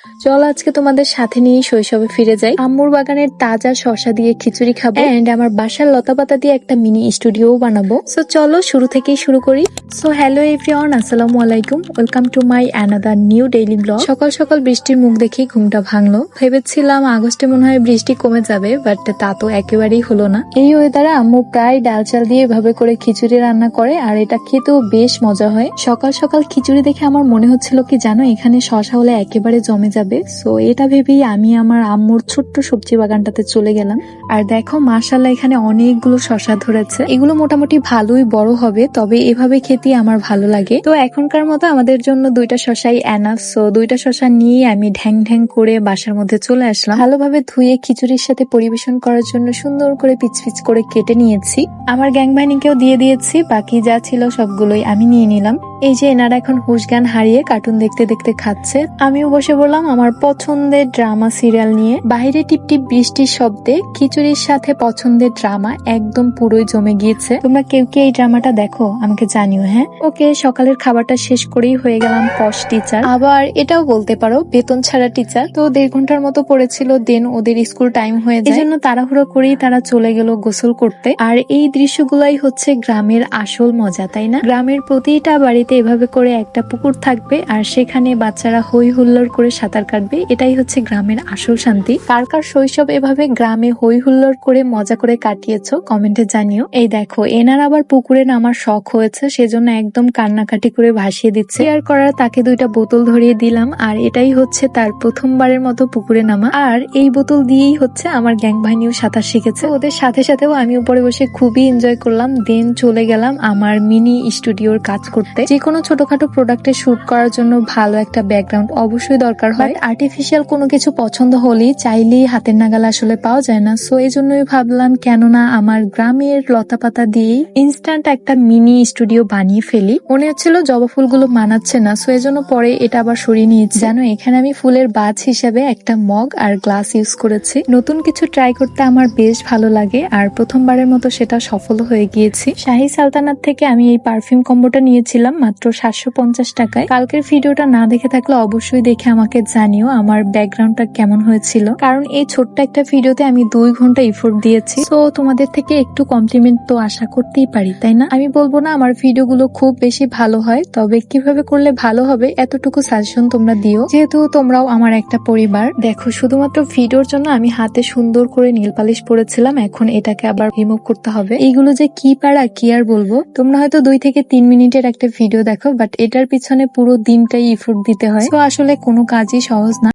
চলো আজকে তোমাদের সাথে নিয়ে শৈশবে ফিরে যাই। আম্মুর বাগানের তাজা শসা দিয়ে খিচুড়ি খাবো এন্ড আমার বাসার লতাপাতা দিয়ে একটা মিনি স্টুডিও বানাবো। সো চলো শুরু থেকেই শুরু করি। সো হ্যালো এভরিওয়ান, আসসালামু আলাইকুম, welcome to my another new daily blog. সকাল সকাল বৃষ্টির মুখ দেখেই ঘুমটা ভাঙলো। ভেবেছিলাম আগস্টে মনে হয় বৃষ্টি কমে যাবে, বাট তা তো একেবারেই হলো না। এই ওয়েদারে আম্মু প্রায় ডাল চাল দিয়ে এভাবে করে খিচুড়ি রান্না করে, আর এটা খেতেও বেশ মজা হয়। সকাল সকাল খিচুড়ি দেখে আমার মনে হচ্ছিল কি জানো, এখানে শসা হলে একেবারে জমে যাবে। সো এটা ভেবেই আমি আমার আম্মুর ছোট্ট সবজি বাগানটাতে চলে গেলাম। আর দেখো মাশাআল্লাহ, এখানে অনেকগুলো শসা ধরেছে। এগুলো মোটামুটি ভালোই বড় হবে, তবে এভাবে খেতে আমার ভালো লাগে। তো এখনকার মতো আমাদের জন্য 2টা শসাই এনাফ। সো 2টা শসা নিয়ে আমি ঢ্যাং ঢ্যাং করে বাসার মধ্যে চলে আসলাম। ভালোভাবে ধুয়ে খিচুড়ির সাথে পরিবেশন করার জন্য সুন্দর করে পিচ পিচ করে কেটে নিয়েছি। আমার গ্যাং বাহিনীকেও দিয়ে দিয়েছি, বাকি যা ছিল সবগুলোই আমি নিয়ে নিলাম। এই যে এনারা এখন হুশ জ্ঞান হারিয়ে কার্টুন দেখতে দেখতে খাচ্ছে। আমিও বসে বললাম আমার পছন্দের ড্রামা সিরিয়াল নিয়ে। বাইরে টিপটিপ বৃষ্টির শব্দে খিচুড়ির সাথে পছন্দের ড্রামা একদম পুরোই জমে গিয়েছে। তোমরা কেউ কি এই ড্রামাটা দেখো? আমাকে জানিও। হ্যাঁ, ওকে, সকালের খাবারটা শেষ করেই হয়ে গেলাম পশ টিচার, আবার এটাও বলতে পারো বেতন ছাড়া টিচার। তো 1.5 ঘন্টার মতো পড়েছিল, দেন ওদের স্কুল টাইম হয়ে যায়। এজন্য তাড়াহুড়ো করেই তারা চলে গেল গোসল করতে। আর এই দৃশ্যগুলাই হচ্ছে গ্রামের আসল মজা, তাই না? গ্রামের প্রতিটা বাড়িতে এভাবে করে একটা পুকুর থাকবে, আর সেখানে বাচ্চারা হই হুল্লোড় করে সাঁতার কাটবে। এটাই হচ্ছে গ্রামের আসল শান্তি। কার কার শৈশব এভাবে গ্রামে হই হুল্লোড় করে মজা করে কাটিয়েছো কমেন্টে জানিও। এই দেখো এনার আবার পুকুরে নামার শখ হয়েছে, সেজন্য একদম কান্নাকাটি করে ভাসিয়ে দিচ্ছে। শেয়ার করার তাকে 2টা বোতল ধরিয়ে দিলাম, আর এটাই হচ্ছে তার প্রথমবারের মতো পুকুরে নামা। আর এই বোতল দিয়েই হচ্ছে আমার গ্যাং বাহিনীও সাঁতার শিখেছে। ওদের সাথে সাথেও আমি উপরে বসে খুবই এনজয় করলাম। দেন চলে গেলাম আমার মিনি স্টুডিওর কাজ করতে। যে কোনো ছোটখাটো প্রোডাক্টে শুট করার জন্য ভালো একটা ব্যাকগ্রাউন্ড অবশ্যই দরকার হয়। আর্টিফিশিয়াল কোনো কিছু পছন্দ হলেই চাইলেই হাতের নাগালে আসলে পাওয়া যায় না। সো এই জন্যই ভাবলাম কেননা আমার গ্রামের লতাপাতা দিয়ে ইনস্ট্যান্ট একটা মিনি স্টুডিও বানিয়ে ফেলি। মনে হচ্ছিল জবা ফুলগুলো মানাচ্ছে না, সো এই জন্য পরে এটা আবার সরিয়ে নিয়েছি। জানো, এখানে আমি ফুলের বাজ হিসেবে একটা মগ আর গ্লাস ইউজ করেছি। নতুন কিছু ট্রাই করতে আমার বেশ ভালো লাগে, আর প্রথমবারের মতো সেটা সফল হয়ে গিয়েছি। শাহী সালতানাত থেকে আমি এই পারফিউম কম্বোটা নিয়েছিলাম মাত্র 750 টাকায়। কালকের ভিডিওটা না দেখে থাকলে অবশ্যই দেখে আমাকে জানিও আমার ব্যাকগ্রাউন্ডটা কেমন হয়েছিল, কারণ এই ছোট্ট একটা ভিডিওতে আমি 2 ঘন্টা এফোর্ট দিয়েছি। তো তোমাদের থেকে একটু কমপ্লিমেন্ট তো আশা করতেই পারি, তাই না? আমি বলবো না আমার ভিডিওগুলো খুব বেশি ভালো হয়, তবে কিভাবে করলে ভালো হবে এতটুকু সাজেশন তোমরা দিও, যেহেতু তোমরাও আমার একটা পরিবার। দেখো, শুধুমাত্র ভিডিওর জন্য আমি হাতে সুন্দর করে নীল পালিশ পরেছিলাম, এখন এটাকে আবার রিমুভ করতে হবে। এইগুলো যে কি পারা কি আর বলবো। তোমরা হয়তো 2 থেকে 3 মিনিটের একটা ভিডিও দেখো, বাট এটার পিছনে পুরো দিনটাই এফোর্ট দিতে হয়। তো আসলে কোনো কাজই সহজ না।